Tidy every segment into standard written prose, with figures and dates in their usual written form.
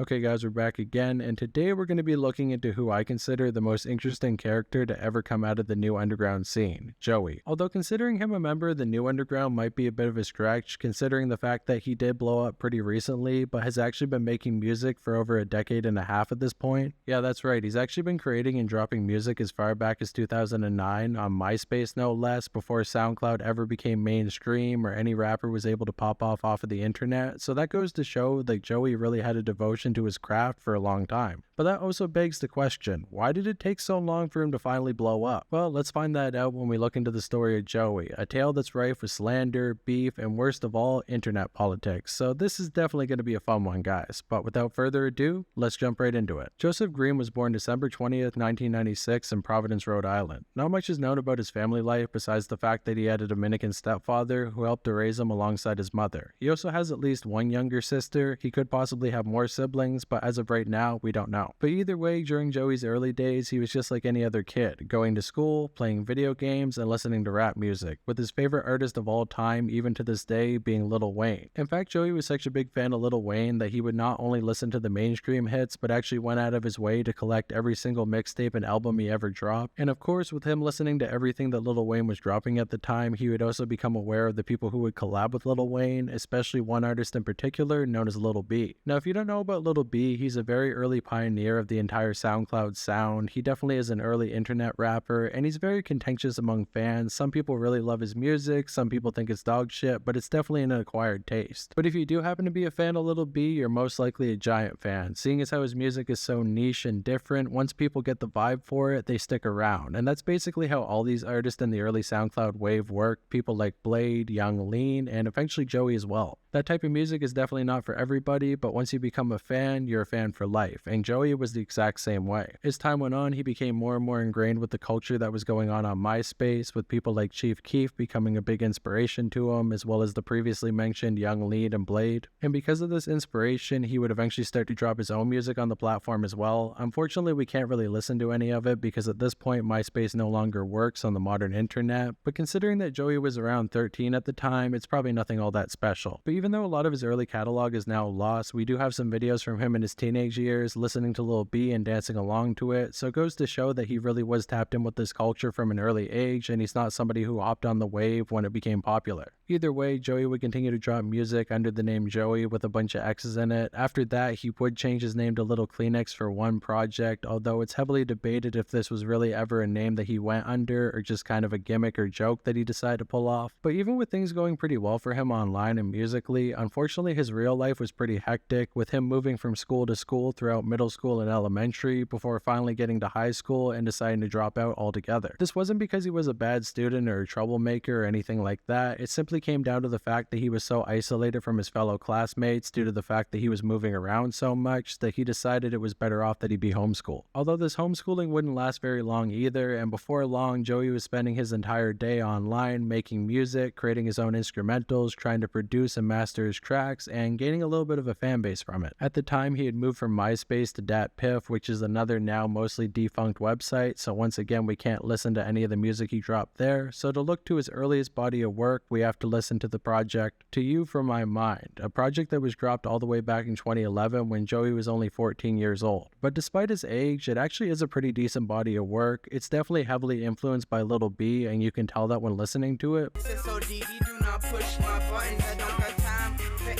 Okay guys, we're back again, and today we're going to be looking into who I consider the most interesting character to ever come out of the new underground scene, Joeyy. Although considering him a member of the new underground might be a bit of a stretch, considering the fact that he did blow up pretty recently, but has actually been making music for over a decade and a half at this point. Yeah, that's right, he's actually been creating and dropping music as far back as 2009, on MySpace no less, before SoundCloud ever became mainstream or any rapper was able to pop off of the internet, so that goes to show that Joeyy really had a devotion to his craft for a long time. But that also begs the question, why did it take so long for him to finally blow up? Well, let's find that out when we look into the story of Joeyy, a tale that's rife with slander, beef, and worst of all, internet politics. So this is definitely going to be a fun one, guys. But without further ado, let's jump right into it. Joseph Green was born December 20th, 1996 in Providence, Rhode Island. Not much is known about his family life besides the fact that he had a Dominican stepfather who helped to raise him alongside his mother. He also has at least one younger sister. He could possibly have more siblings, but as of right now, we don't know. But either way, during Joey's early days, he was just like any other kid, going to school, playing video games, and listening to rap music, with his favorite artist of all time, even to this day, being Lil Wayne. In fact, Joeyy was such a big fan of Lil Wayne that he would not only listen to the mainstream hits, but actually went out of his way to collect every single mixtape and album he ever dropped. And of course, with him listening to everything that Lil Wayne was dropping at the time, he would also become aware of the people who would collab with Lil Wayne, especially one artist in particular known as Lil B. Now, if you don't know about Lil B, he's a very early pioneer of the entire SoundCloud sound. He definitely is an early internet rapper, and he's very contentious among fans. Some people really love his music, some people think it's dog shit, but it's definitely an acquired taste. But if you do happen to be a fan of Lil B, you're most likely a giant fan, seeing as how his music is so niche and different. Once people get the vibe for it, they stick around, and that's basically how all these artists in the early SoundCloud wave work. People like Blade, Young Lean, and eventually Joeyy as well. That type of music is definitely not for everybody, but once you become a fan, you're a fan for life, and Joeyy was the exact same way. As time went on, he became more and more ingrained with the culture that was going on MySpace, with people like Chief Keef becoming a big inspiration to him, as well as the previously mentioned Young Lean and Blade. And because of this inspiration, he would eventually start to drop his own music on the platform as well. Unfortunately, we can't really listen to any of it because at this point, MySpace no longer works on the modern internet, but considering that Joeyy was around 13 at the time, it's probably nothing all that special. But even though a lot of his early catalog is now lost, we do have some videos from him in his teenage years listening to Lil B and dancing along to it, so it goes to show that he really was tapped in with this culture from an early age, and he's not somebody who hopped on the wave when it became popular. Either way, Joeyy would continue to drop music under the name Joeyy with a bunch of X's in it. After that, he would change his name to Little Kleenex for one project, although it's heavily debated if this was really ever a name that he went under or just kind of a gimmick or joke that he decided to pull off. But even with things going pretty well for him online and musically, unfortunately his real life was pretty hectic, with him moving from school to school throughout middle school and elementary before finally getting to high school and deciding to drop out altogether. This wasn't because he was a bad student or a troublemaker or anything like that. It simply came down to the fact that he was so isolated from his fellow classmates due to the fact that he was moving around so much that he decided it was better off that he be homeschooled. Although this homeschooling wouldn't last very long either, and before long Joeyy was spending his entire day online making music, creating his own instrumentals, trying to produce and master his tracks, and gaining a little bit of a fan base from it. At the time, he had moved from MySpace to DatPiff, which is another now mostly defunct website, so once again we can't listen to any of the music he dropped there. So to look to his earliest body of work, we have to listen to the project To You From My Mind, a project that was dropped all the way back in 2011 when Joeyy was only 14 years old. But despite his age, it actually is a pretty decent body of work. It's definitely heavily influenced by Lil B, and you can tell that when listening to it. Do not push my buttons. I don't got time for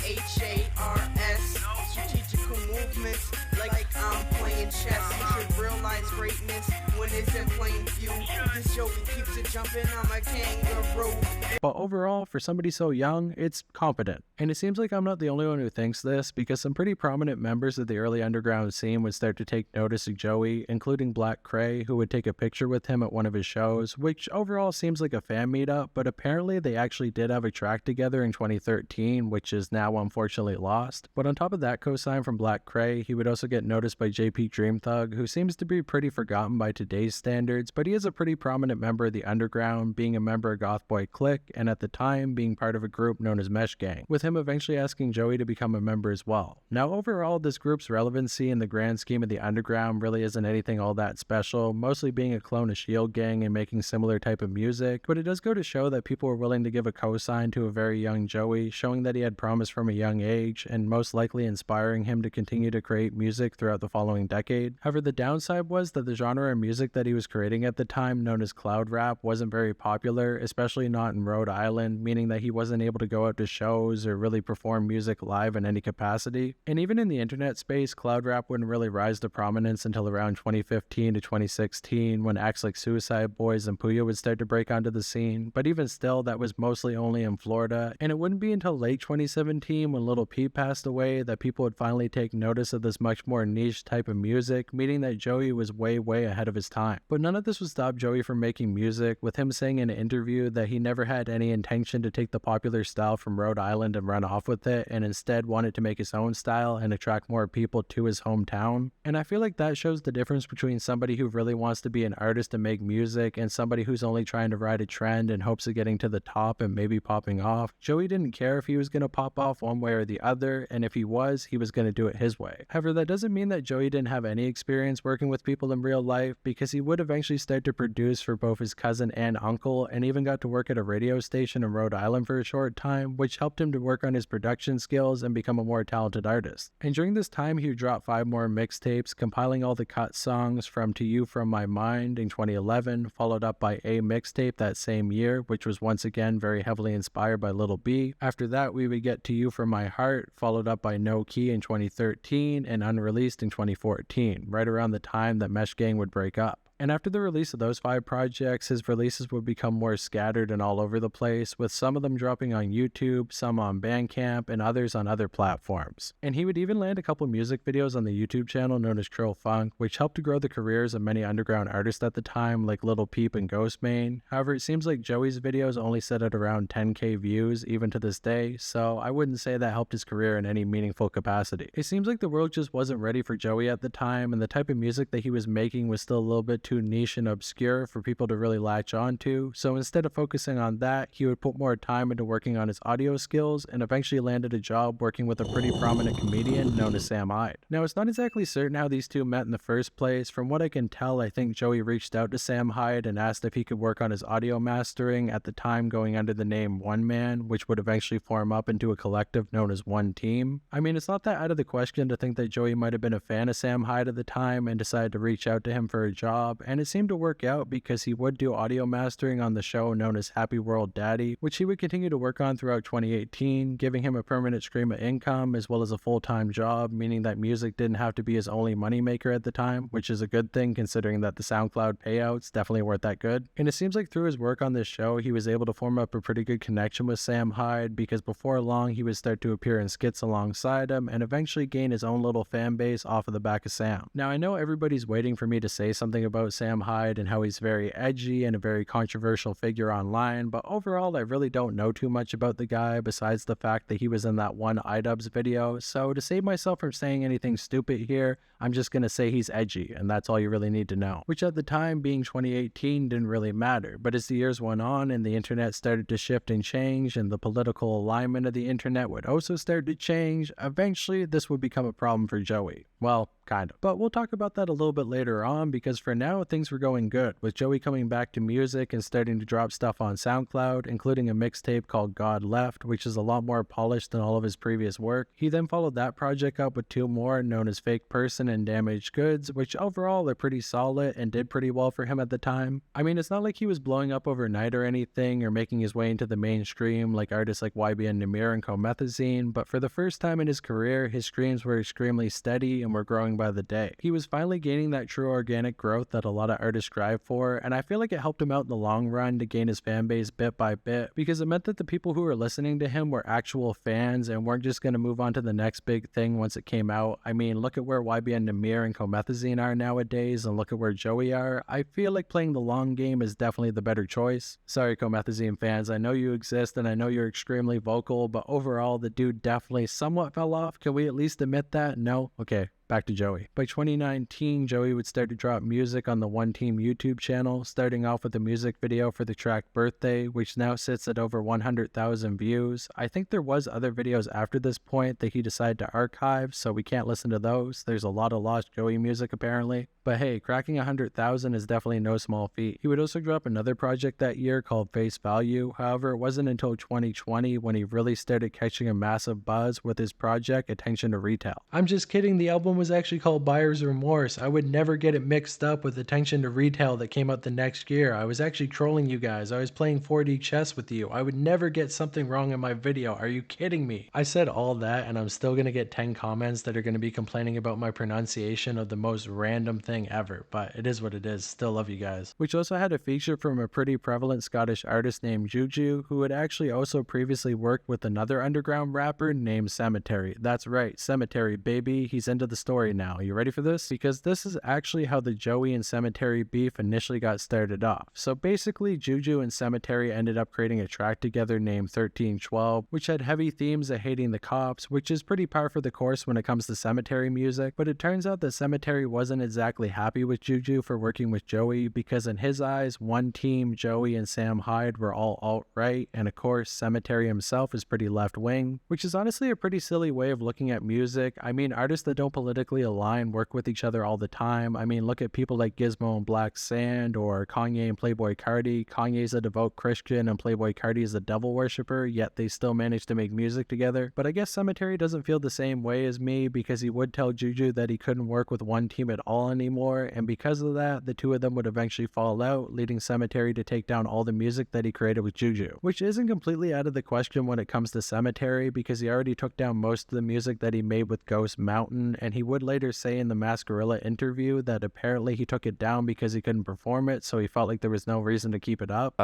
HARS. Strategical movements like I'm playing chess. You should realize greatness when it's in plain view. This Joeyy keeps it jumping on my kangaroo. But overall, for somebody so young, it's competent. And it seems like I'm not the only one who thinks this, because some pretty prominent members of the early underground scene would start to take notice of Joeyy, including Black Cray, who would take a picture with him at one of his shows, which overall seems like a fan meetup, but apparently they actually did have a track together in 2013, which is now unfortunately lost. But on top of that cosign from Black Cray, he would also get noticed by JP Dream Thug, who seems to be pretty forgotten by today. today's standards, but he is a pretty prominent member of the underground, being a member of Goth Boy Clique, and at the time being part of a group known as Mesh Gang, with him eventually asking Joeyy to become a member as well. Now overall, this group's relevancy in the grand scheme of the underground really isn't anything all that special, mostly being a clone of Shield Gang and making similar type of music, but it does go to show that people were willing to give a cosign to a very young Joeyy, showing that he had promise from a young age, and most likely inspiring him to continue to create music throughout the following decade. However, the downside was that the genre of music that he was creating at the time, known as cloud rap, wasn't very popular, especially not in Rhode Island, meaning that he wasn't able to go out to shows or really perform music live in any capacity. And even in the internet space, cloud rap wouldn't really rise to prominence until around 2015 to 2016, when acts like Suicide Boys and Puya would start to break onto the scene, but even still, that was mostly only in Florida, and it wouldn't be until late 2017 when Lil Peep passed away that people would finally take notice of this much more niche type of music, meaning that Joeyy was way ahead of his time. But none of this would stop Joeyy from making music, with him saying in an interview that he never had any intention to take the popular style from Rhode Island and run off with it, and instead wanted to make his own style and attract more people to his hometown. And I feel like that shows the difference between somebody who really wants to be an artist and make music and somebody who's only trying to ride a trend in hopes of getting to the top and maybe popping off. Joeyy didn't care if he was going to pop off one way or the other, and if he was going to do it his way. However, that doesn't mean that Joeyy didn't have any experience working with people in real life, because he would eventually start to produce for both his cousin and uncle, and even got to work at a radio station in Rhode Island for a short time, which helped him to work on his production skills and become a more talented artist. And during this time, he would drop 5 more mixtapes, compiling all the cut songs from To You From My Mind in 2011, followed up by A mixtape that same year, which was once again very heavily inspired by Lil B. After that, we would get To You From My Heart, followed up by No Key in 2013 and Unreleased in 2014, right around the time that Mesh Gang would break up. And after the release of those 5 projects, his releases would become more scattered and all over the place, with some of them dropping on YouTube, some on Bandcamp, and others on other platforms. And he would even land a couple music videos on the YouTube channel known as Trill Funk, which helped to grow the careers of many underground artists at the time, like Lil Peep and Ghostmane. However, it seems like Joey's videos only sit at around 10k views even to this day, so I wouldn't say that helped his career in any meaningful capacity. It seems like the world just wasn't ready for Joeyy at the time, and the type of music that he was making was still a little bit too niche and obscure for people to really latch onto, so instead of focusing on that, he would put more time into working on his audio skills, and eventually landed a job working with a pretty prominent comedian known as Sam Hyde. Now, it's not exactly certain how these two met in the first place. From what I can tell, I think Joeyy reached out to Sam Hyde and asked if he could work on his audio mastering, at the time going under the name One Man, which would eventually form up into a collective known as One Team. I mean, it's not that out of the question to think that Joeyy might have been a fan of Sam Hyde at the time and decided to reach out to him for a job, and it seemed to work out because he would do audio mastering on the show known as Happy World Daddy, which he would continue to work on throughout 2018, giving him a permanent stream of income as well as a full-time job, meaning that music didn't have to be his only moneymaker at the time, which is a good thing considering that the SoundCloud payouts definitely weren't that good. And it seems like through his work on this show, he was able to form up a pretty good connection with Sam Hyde, because before long he would start to appear in skits alongside him and eventually gain his own little fan base off of the back of Sam. Now, I know everybody's waiting for me to say something about Sam Hyde and how he's very edgy and a very controversial figure online, but overall I really don't know too much about the guy besides the fact that he was in that one iDubbbz video, so to save myself from saying anything stupid here, I'm just gonna say he's edgy, and that's all you really need to know. Which at the time, being 2018, didn't really matter, but as the years went on and the internet started to shift and change, and the political alignment of the internet would also start to change, eventually this would become a problem for Joeyy. Well, kind of. But we'll talk about that a little bit later on, because for now things were going good, with Joeyy coming back to music and starting to drop stuff on SoundCloud, including a mixtape called God Left, which is a lot more polished than all of his previous work. He then followed that project up with 2 more, known as Fake Person and Damaged Goods, which overall are pretty solid and did pretty well for him at the time. I mean, it's not like he was blowing up overnight or anything, or making his way into the mainstream like artists like YBN Namir and Comethazine, but for the first time in his career, his streams were extremely steady and were growing by the day. He was finally gaining that true organic growth that a lot of artists strive for, and I feel like it helped him out in the long run to gain his fan base bit by bit, because it meant that the people who were listening to him were actual fans and weren't just going to move on to the next big thing once it came out. I mean, look at where YBN Namir and Comethazine are nowadays, and look at where Joeyy are. I feel like playing the long game is definitely the better choice. Sorry, Comethazine fans, I know you exist and I know you're extremely vocal, but overall the dude definitely somewhat fell off. Can we at least admit that? No? Okay. back to Joeyy. By 2019, Joeyy would start to drop music on the One Team YouTube channel, starting off with a music video for the track Birthday, which now sits at over 100,000 views. I think there was other videos after this point that he decided to archive, so we can't listen to those. There's a lot of lost Joeyy music apparently. But hey, cracking 100,000 is definitely no small feat. He would also drop another project that year called Face Value. However, it wasn't until 2020 when he really started catching a massive buzz with his project Attention to Retail. I'm just kidding, the album was actually called Buyer's Remorse. I would never get it mixed up with Attention to Retail that came out the next year. I was actually trolling you guys. I was playing 4D chess with you. I would never get something wrong in my video. Are you kidding me? I said all that and I'm still gonna get 10 comments that are gonna be complaining about my pronunciation of the most random thing ever, but it is what it is. Still love you guys. Which also had a feature from a pretty prevalent Scottish artist named Juju, who had actually also previously worked with another underground rapper named Sematary. That's right, Sematary, baby. He's into the story now. You ready for this? Because this is actually how the Joeyy and Sematary beef initially got started off. So basically, Juju and Sematary ended up creating a track together named 1312, which had heavy themes of hating the cops, which is pretty par for the course when it comes to Sematary music. But it turns out that Sematary wasn't exactly happy with Juju for working with Joeyy, because in his eyes, One Team, Joeyy, and Sam Hyde were all alt-right, and of course, Sematary himself is pretty left-wing, which is honestly a pretty silly way of looking at music. I mean, artists that don't politically align work with each other all the time. I mean, look at people like Gizmo and Black Sand, or Kanye and Playboi Carti. Kanye's a devout Christian and Playboi Carti is a devil worshipper, yet they still manage to make music together. But I guess Sematary doesn't feel the same way as me, because he would tell Juju that he couldn't work with One Team at all anymore, and because of that, the two of them would eventually fall out, leading Sematary to take down all the music that he created with Juju. Which isn't completely out of the question when it comes to Sematary, because he already took down most of the music that he made with Ghost Mountain, and he would later say in the Mascarilla interview that apparently he took it down because he couldn't perform it, so he felt like there was no reason to keep it up.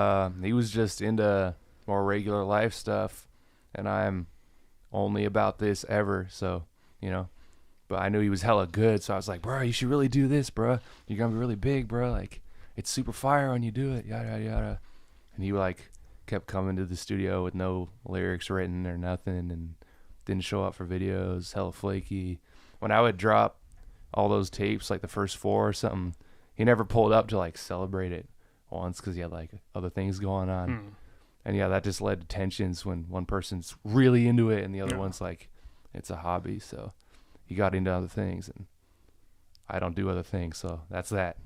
He was just into more regular life stuff, and I'm only about this ever, so, you know. But I knew he was hella good, so I was like, bro, you should really do this, bro. You're gonna be really big, bro. Like, it's super fire when you do it, yada, yada, yada. And he, like, kept coming to the studio with no lyrics written or nothing, and didn't show up for videos, hella flaky. When I would drop all those tapes, like the first 4 or something, he never pulled up to, like, celebrate it once because he had, like, other things going on. And, yeah, that just led to tensions when one person's really into it and the other one's, like, it's a hobby, so... He got into other things, and I don't do other things, so that's that.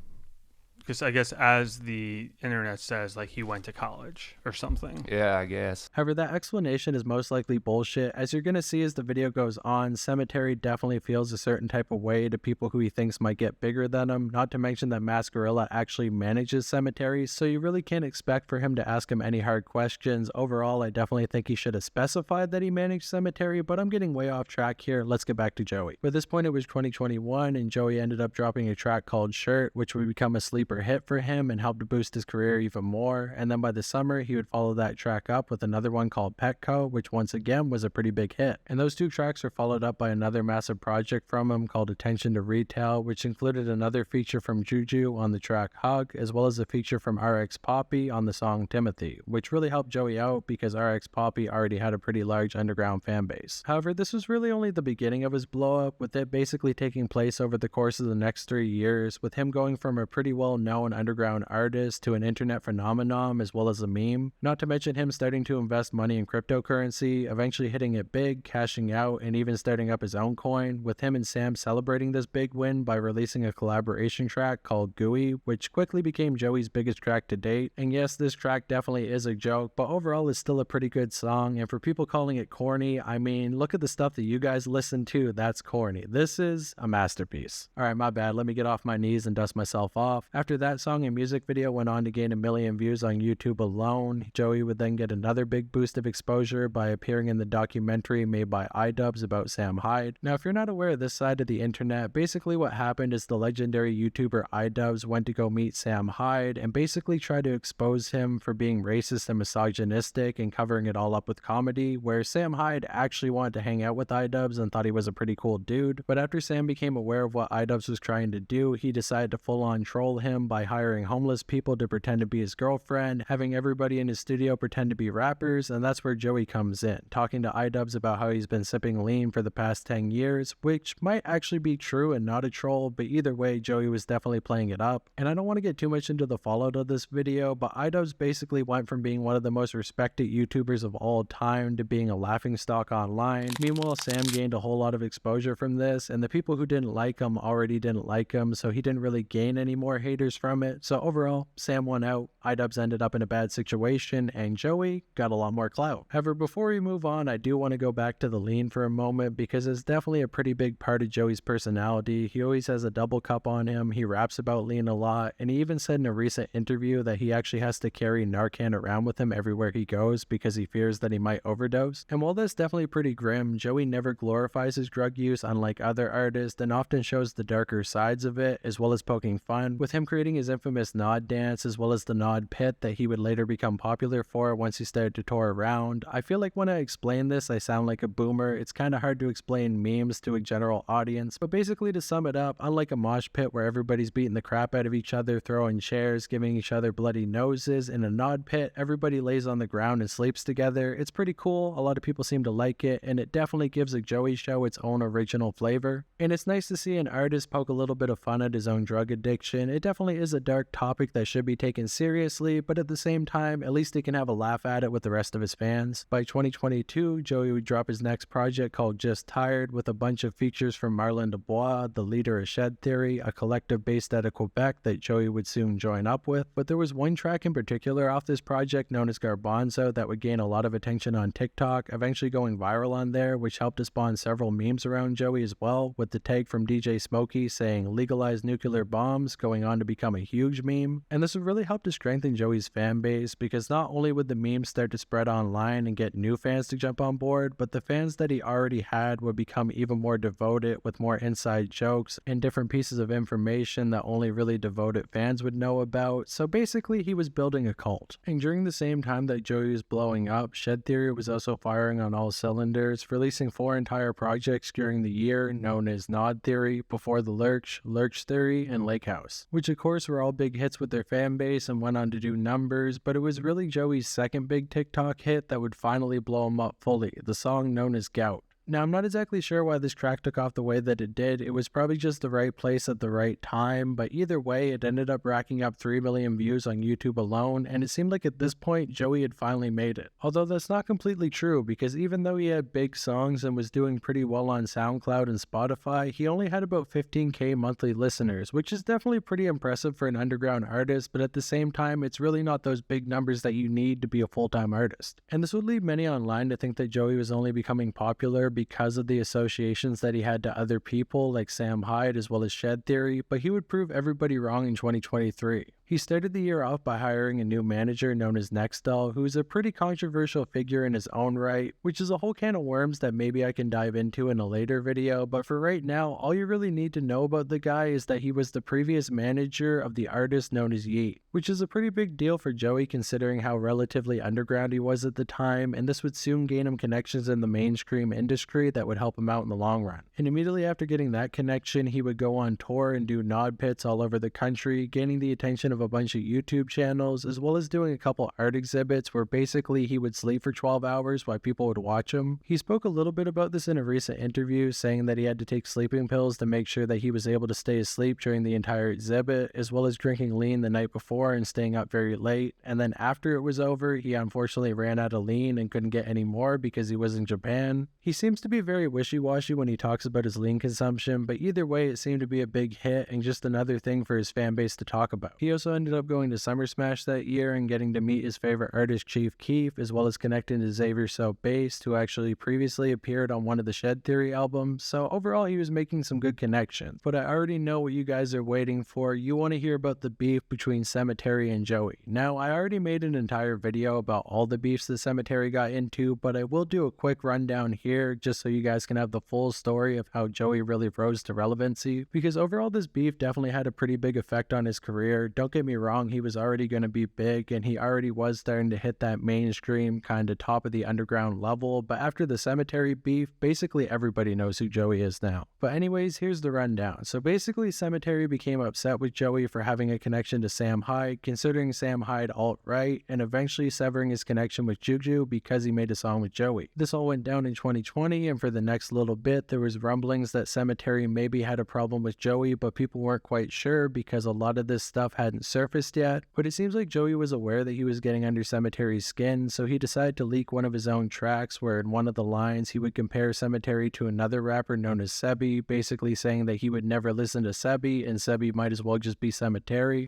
Because I guess, as the internet says, like, he went to college or something. Yeah, I guess. However, that explanation is most likely bullshit. As you're going to see as the video goes on, Sematary definitely feels a certain type of way to people who he thinks might get bigger than him, not to mention that Mascarilla actually manages Sematary, so you really can't expect for him to ask him any hard questions. Overall, I definitely think he should have specified that he managed Sematary, but I'm getting way off track here. Let's get back to Joeyy. By this point, it was 2021, and Joeyy ended up dropping a track called Shirt, which would become a sleeper hit for him and helped to boost his career even more. And then by the summer, he would follow that track up with another one called Petco, which once again was a pretty big hit. And those two tracks were followed up by another massive project from him called Attention to Retail, which included another feature from Juju on the track Hug, as well as a feature from RX Poppy on the song Timothy, which really helped Joeyy out because RX Poppy already had a pretty large underground fan base. However, this was really only the beginning of his blow up, with it basically taking place over the course of the next 3 years, with him going from a pretty well-known underground artist to an internet phenomenon as well as a meme, not to mention him starting to invest money in cryptocurrency, eventually hitting it big, cashing out, and even starting up his own coin, with him and Sam celebrating this big win by releasing a collaboration track called Gooey, which quickly became Joey's biggest track to date. And yes, this track definitely is a joke, but overall it's still a pretty good song, and for people calling it corny, I mean, look at the stuff that you guys listen to, that's corny. This is a masterpiece. Alright, my bad, let me get off my knees and dust myself off. After that song and music video went on to gain 1 million views on YouTube alone, Joeyy would then get another big boost of exposure by appearing in the documentary made by iDubbbz about Sam Hyde. Now, if you're not aware of this side of the internet, basically what happened is the legendary YouTuber iDubbbz went to go meet Sam Hyde and basically try to expose him for being racist and misogynistic and covering it all up with comedy, where Sam Hyde actually wanted to hang out with iDubbbz and thought he was a pretty cool dude. But after Sam became aware of what iDubbbz was trying to do, he decided to full-on troll him him by hiring homeless people to pretend to be his girlfriend, having everybody in his studio pretend to be rappers, and that's where Joeyy comes in, talking to iDubbbz about how he's been sipping lean for the past 10 years, which might actually be true and not a troll, but either way, Joeyy was definitely playing it up. And I don't want to get too much into the fallout of this video, but iDubbbz basically went from being one of the most respected YouTubers of all time to being a laughingstock online. Meanwhile, Sam gained a whole lot of exposure from this, and the people who didn't like him already didn't like him, so he didn't really gain any more haters from it. So overall, Sam won out, iDubbbz ended up in a bad situation, and Joeyy got a lot more clout. However, before we move on, I do want to go back to the lean for a moment, because it's definitely a pretty big part of Joey's personality. He always has a double cup on him, he raps about lean a lot, and he even said in a recent interview that he actually has to carry Narcan around with him everywhere he goes because he fears that he might overdose. And while that's definitely pretty grim, Joeyy never glorifies his drug use unlike other artists, and often shows the darker sides of it, as well as poking fun, with him creating his infamous nod dance as well as the nod pit that he would later become popular for once he started to tour around. I feel like when I explain this, I sound like a boomer. It's kind of hard to explain memes to a general audience, but basically to sum it up, unlike a mosh pit where everybody's beating the crap out of each other, throwing chairs, giving each other bloody noses, in a nod pit, everybody lays on the ground and sleeps together. It's pretty cool, a lot of people seem to like it, and it definitely gives a Joeyy show its own original flavor. And it's nice to see an artist poke a little bit of fun at his own drug addiction. It definitely is a dark topic that should be taken seriously, but at the same time, at least he can have a laugh at it with the rest of his fans. By 2022, Joeyy would drop his next project called Just Tired, with a bunch of features from Marlon Dubois, the leader of Shed Theory, a collective based out of Quebec that Joeyy would soon join up with. But there was one track in particular off this project known as Garbanzo that would gain a lot of attention on TikTok, eventually going viral on there, which helped to spawn several memes around Joeyy as well, with the tag from DJ Smokey saying legalize nuclear bombs going on to become a huge meme. And this would really help to strengthen Joey's fan base, because not only would the memes start to spread online and get new fans to jump on board, but the fans that he already had would become even more devoted, with more inside jokes and different pieces of information that only really devoted fans would know about. So basically, he was building a cult. And during the same time that Joeyy was blowing up, Shed Theory was also firing on all cylinders, releasing 4 entire projects during the year known as Nod Theory, Before the Lurch, Lurch Theory, and Lake House, which of course were all big hits with their fan base and went on to do numbers, but it was really Joey's second big TikTok hit that would finally blow him up fully, the song known as Gout. Now, I'm not exactly sure why this track took off the way that it did. It was probably just the right place at the right time, but either way, it ended up racking up 3 million views on YouTube alone, and it seemed like at this point, Joeyy had finally made it. Although that's not completely true, because even though he had big songs and was doing pretty well on SoundCloud and Spotify, he only had about 15k monthly listeners, which is definitely pretty impressive for an underground artist, but at the same time, it's really not those big numbers that you need to be a full-time artist. And this would lead many online to think that Joeyy was only becoming popular because of the associations that he had to other people like Sam Hyde as well as Shed Theory, but he would prove everybody wrong in 2023. He started the year off by hiring a new manager known as Nextdoll, who's a pretty controversial figure in his own right, which is a whole can of worms that maybe I can dive into in a later video, but for right now, all you really need to know about the guy is that he was the previous manager of the artist known as Yeet, which is a pretty big deal for Joeyy considering how relatively underground he was at the time, and this would soon gain him connections in the mainstream industry that would help him out in the long run. And immediately after getting that connection, he would go on tour and do nod pits all over the country, gaining the attention of a bunch of YouTube channels, as well as doing a couple art exhibits where basically he would sleep for 12 hours while people would watch him. He spoke a little bit about this in a recent interview, saying that he had to take sleeping pills to make sure that he was able to stay asleep during the entire exhibit, as well as drinking lean the night before and staying up very late. And then after it was over, he unfortunately ran out of lean and couldn't get any more because he was in Japan. He seems to be very wishy-washy when he talks about his lean consumption, but either way it seemed to be a big hit and just another thing for his fan base to talk about. He also ended up going to Summer Smash that year and getting to meet his favorite artist Chief Keef, as well as connecting to Xavier Soap Based, who actually previously appeared on one of the Shed Theory albums, so overall he was making some good connections. But I already know what you guys are waiting for. You want to hear about the beef between Sematary and Joeyy. Now, I already made an entire video about all the beefs that Sematary got into, but I will do a quick rundown here just so you guys can have the full story of how Joeyy really rose to relevancy, because overall this beef definitely had a pretty big effect on his career. Don't get get me wrong, he was already going to be big and he already was starting to hit that mainstream kind of top of the underground level, but after the Sematary beef, basically everybody knows who Joeyy is now. But anyways, here's the rundown. So basically Sematary became upset with Joeyy for having a connection to Sam Hyde, considering Sam Hyde alt-right, and eventually severing his connection with Juju because he made a song with Joeyy. This all went down in 2020, and for the next little bit there was rumblings that Sematary maybe had a problem with Joeyy, but people weren't quite sure because a lot of this stuff hadn't surfaced yet. But it seems like Joeyy was aware that he was getting under Sematary's skin, so he decided to leak one of his own tracks where in one of the lines he would compare Sematary to another rapper known as Sebi, basically saying that he would never listen to Sebi and Sebi might as well just be Sematary.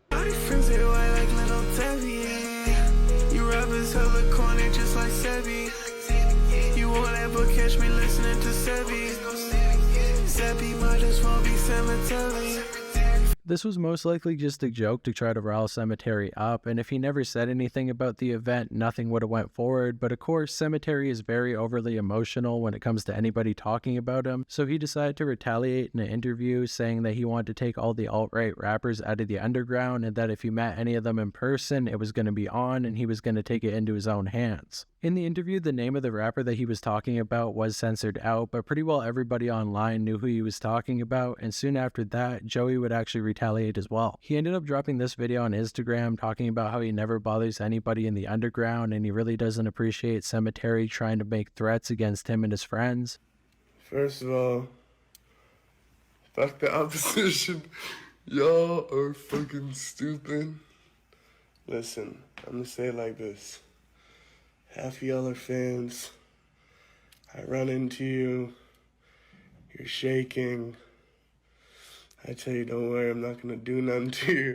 You rappers hella corny just like Sebi. You won't ever catch me listening to Sebi. Sebi might as well be Sematary. This was most likely just a joke to try to rile Sematary up, and if he never said anything about the event, nothing would have went forward, but of course, Sematary is very overly emotional when it comes to anybody talking about him, so he decided to retaliate in an interview saying that he wanted to take all the alt-right rappers out of the underground, and that if he met any of them in person, it was going to be on, and he was going to take it into his own hands. In the interview, the name of the rapper that he was talking about was censored out, but pretty well everybody online knew who he was talking about, and soon after that, Joeyy would actually retaliate as well. He ended up dropping this video on Instagram talking about how he never bothers anybody in the underground, and he really doesn't appreciate Sematary trying to make threats against him and his friends. First of all, fuck the opposition. Y'all are fucking stupid. Listen, I'm gonna say it like this. Half of y'all are fans. I run into you. You're shaking. I tell you, don't worry, I'm not gonna do nothing to you.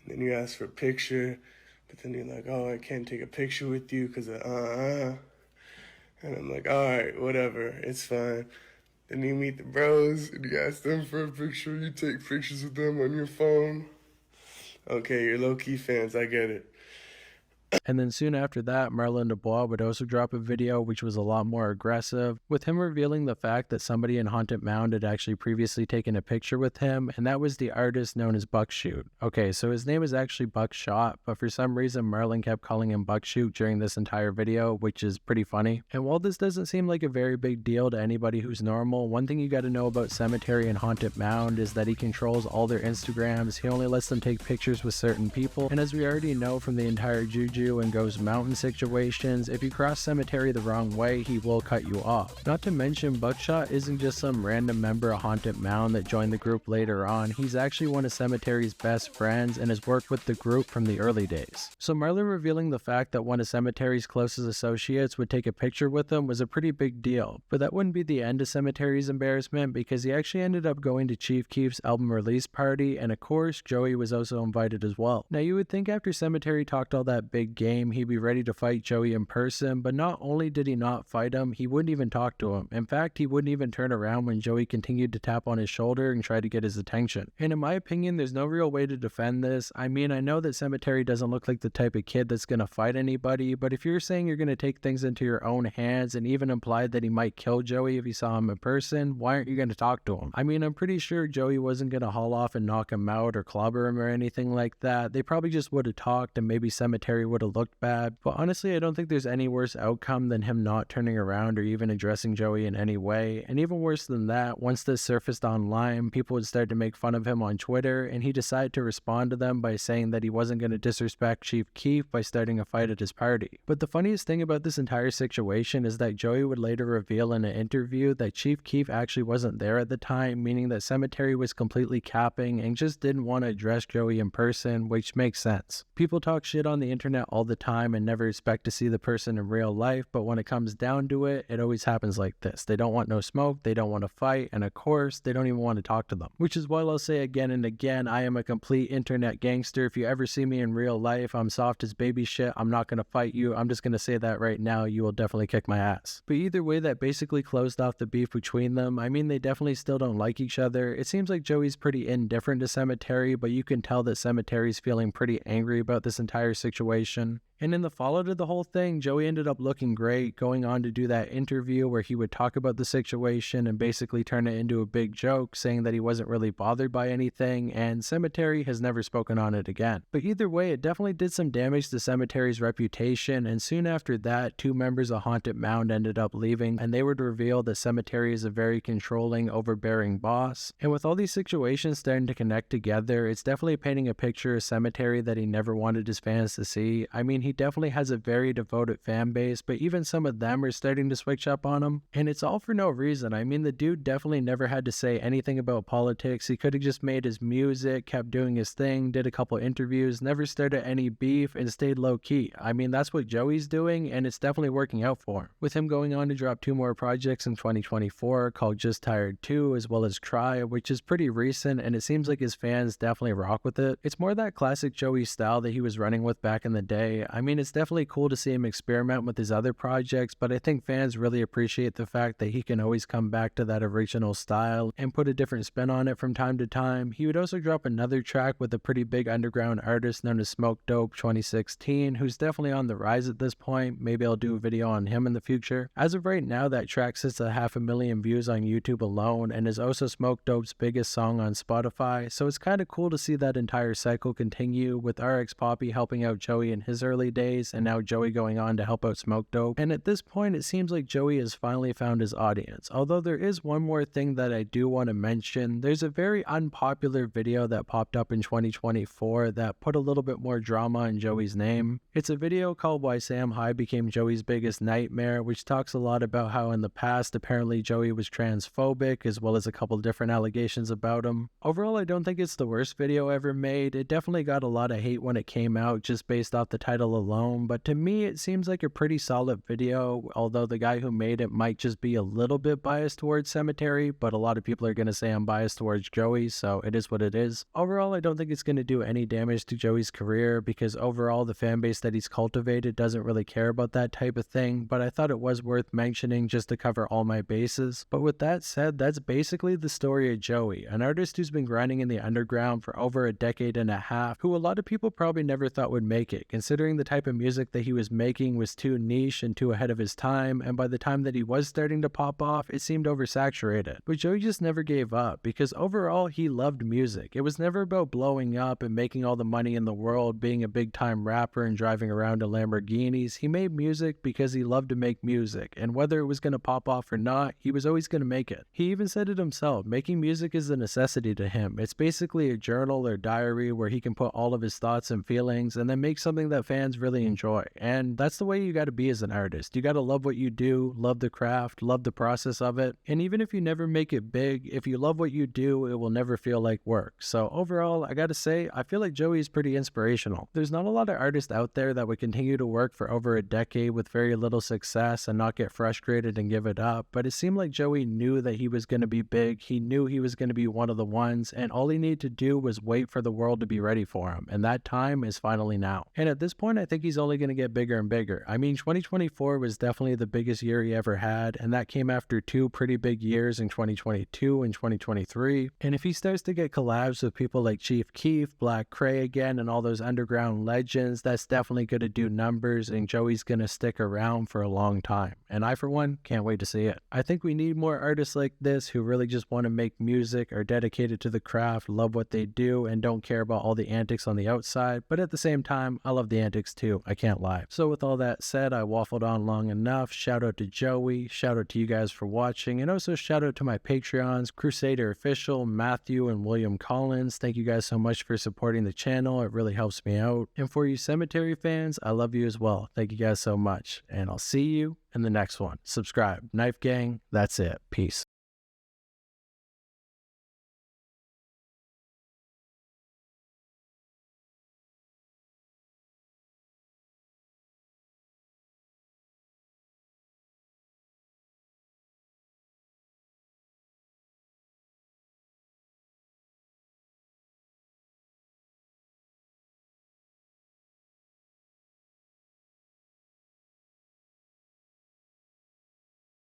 And then you ask for a picture, but then you're like, oh, I can't take a picture with you because of And I'm like, all right, whatever, it's fine. Then you meet the bros and you ask them for a picture. You take pictures with them on your phone. Okay, you're low-key fans, I get it. And then soon after that, Marlon Dubois would also drop a video which was a lot more aggressive, with him revealing the fact that somebody in Haunted Mound had actually previously taken a picture with him, and that was the artist known as Buckshoot. Okay, so his name is actually Buckshot, but for some reason Marlon kept calling him Buckshoot during this entire video, which is pretty funny. And while this doesn't seem like a very big deal to anybody who's normal, one thing you gotta know about Sematary and Haunted Mound is that he controls all their Instagrams, he only lets them take pictures with certain people, and as we already know from the entire Juju and Ghost Mountain situations, if you cross Sematary the wrong way, he will cut you off. Not to mention, Buckshot isn't just some random member of Haunted Mound that joined the group later on, he's actually one of Sematary's best friends and has worked with the group from the early days. So Marlon revealing the fact that one of Sematary's closest associates would take a picture with him was a pretty big deal, but that wouldn't be the end of Sematary's embarrassment because he actually ended up going to Chief Keef's album release party, and of course, Joeyy was also invited as well. Now you would think after Sematary talked all that big game, he'd be ready to fight Joeyy in person, but not only did he not fight him, he wouldn't even talk to him. In fact, he wouldn't even turn around when Joeyy continued to tap on his shoulder and try to get his attention. And in my opinion, there's no real way to defend this. I mean, I know that Sematary doesn't look like the type of kid that's gonna fight anybody, but if you're saying you're gonna take things into your own hands and even implied that he might kill Joeyy if he saw him in person, why aren't you gonna talk to him? I mean, I'm pretty sure Joeyy wasn't gonna haul off and knock him out or clobber him or anything like that. They probably just would have talked and maybe Sematary would have looked bad, but honestly I don't think there's any worse outcome than him not turning around or even addressing Joeyy in any way. And even worse than that, once this surfaced online, people would start to make fun of him on Twitter, and he decided to respond to them by saying that he wasn't going to disrespect Chief Keef by starting a fight at his party. But the funniest thing about this entire situation is that Joeyy would later reveal in an interview that Chief Keef actually wasn't there at the time, meaning that Sematary was completely capping and just didn't want to address Joeyy in person, which makes sense. People talk shit on the internet all the time and never expect to see the person in real life, but when it comes down to it, it always happens like this. They don't want no smoke, they don't want to fight, and of course, they don't even want to talk to them. Which is why I'll say again and again, I am a complete internet gangster. If you ever see me in real life, I'm soft as baby shit, I'm not going to fight you, I'm just going to say that right now, you will definitely kick my ass. But either way, that basically closed off the beef between them. I mean, they definitely still don't like each other. It seems like Joey's pretty indifferent to Sematary, but you can tell that Sematary's feeling pretty angry about this entire situation. And in the fallout of the whole thing, Joeyy ended up looking great, going on to do that interview where he would talk about the situation and basically turn it into a big joke, saying that he wasn't really bothered by anything, and Sematary has never spoken on it again. But either way, it definitely did some damage to Sematary's reputation, and soon after that, 2 members of Haunted Mound ended up leaving, and they would reveal that Sematary is a very controlling, overbearing boss. And with all these situations starting to connect together, it's definitely painting a picture of Sematary that he never wanted his fans to see. I mean, he definitely has a very devoted fan base, but even some of them are starting to switch up on him, and it's all for no reason. I mean, the dude definitely never had to say anything about politics. He could have just made his music, kept doing his thing, did a couple interviews, never started any beef, and stayed low-key. I mean, that's what Joey's doing, and it's definitely working out for him, with him going on to drop 2 more projects in 2024 called Just Tired 2, as well as Cry, which is pretty recent, and it seems like his fans definitely rock with it. It's more that classic Joeyy style that he was running with back in the day. I mean, it's definitely cool to see him experiment with his other projects, but I think fans really appreciate the fact that he can always come back to that original style and put a different spin on it from time to time. He would also drop another track with a pretty big underground artist known as Smoke Dope 2016, who's definitely on the rise at this point. Maybe I'll do a video on him in the future. As of right now, that track sits at 500,000 views on YouTube alone and is also Smoke Dope's biggest song on Spotify, so it's kind of cool to see that entire cycle continue, with RX Poppy helping out Joeyy in his early days, and now Joeyy going on to help out Smoke Dope. And at this point, it seems like Joeyy has finally found his audience. Although there is one more thing that I do want to mention. There's a very unpopular video that popped up in 2024 that put a little bit more drama in Joey's name. It's a video called Why Sam Hyde Became Joey's Biggest Nightmare, which talks a lot about how in the past apparently Joeyy was transphobic, as well as a couple different allegations about him. Overall, I don't think it's the worst video ever made. It definitely got a lot of hate when it came out just based off the title alone, but to me it seems like a pretty solid video, although the guy who made it might just be a little bit biased towards Sematary, but a lot of people are going to say I'm biased towards Joeyy, so it is what it is. Overall, I don't think it's going to do any damage to Joey's career, because overall the fan base that he's cultivated doesn't really care about that type of thing, but I thought it was worth mentioning just to cover all my bases. But with that said, that's basically the story of Joeyy, an artist who's been grinding in the underground for over a decade and a half, who a lot of people probably never thought would make it, considering the type of music that he was making was too niche and too ahead of his time, and by the time that he was starting to pop off, it seemed oversaturated. But Joeyy just never gave up, because overall he loved music. It was never about blowing up and making all the money in the world, being a big time rapper and driving around in Lamborghinis. He made music because he loved to make music, and whether it was going to pop off or not, he was always going to make it. He even said it himself, making music is a necessity to him. It's basically a journal or diary where he can put all of his thoughts and feelings and then make something that fans really enjoy. And that's the way you got to be as an artist. You got to love what you do, love the craft, love the process of it. And even if you never make it big, if you love what you do, it will never feel like work. So overall, I got to say, I feel like Joeyy is pretty inspirational. There's not a lot of artists out there that would continue to work for over a decade with very little success and not get frustrated and give it up, but it seemed like Joeyy knew that he was going to be big. He knew he was going to be one of the ones, and all he needed to do was wait for the world to be ready for him, and that time is finally now. And at this point, I think he's only going to get bigger and bigger. I mean, 2024 was definitely the biggest year he ever had, and that came after 2 pretty big years in 2022 and 2023. And if he starts to get collabs with people like Chief Keef, Black Cray again, and all those underground legends, that's definitely going to do numbers, and Joey's going to stick around for a long time. And I, for one, can't wait to see it. I think we need more artists like this who really just want to make music, are dedicated to the craft, love what they do, and don't care about all the antics on the outside. But at the same time, I love the antics too, I can't lie. So with all that said, I waffled on long enough. Shout out to Joeyy, shout out to you guys for watching, and also shout out to my Patreons, Crusader Official, Matthew, and William Collins. Thank you guys so much for supporting the channel, it really helps me out. And for you Sematary fans, I love you as well. Thank you guys so much, and I'll see you in the next one. Subscribe. Knife Gang, that's it. Peace.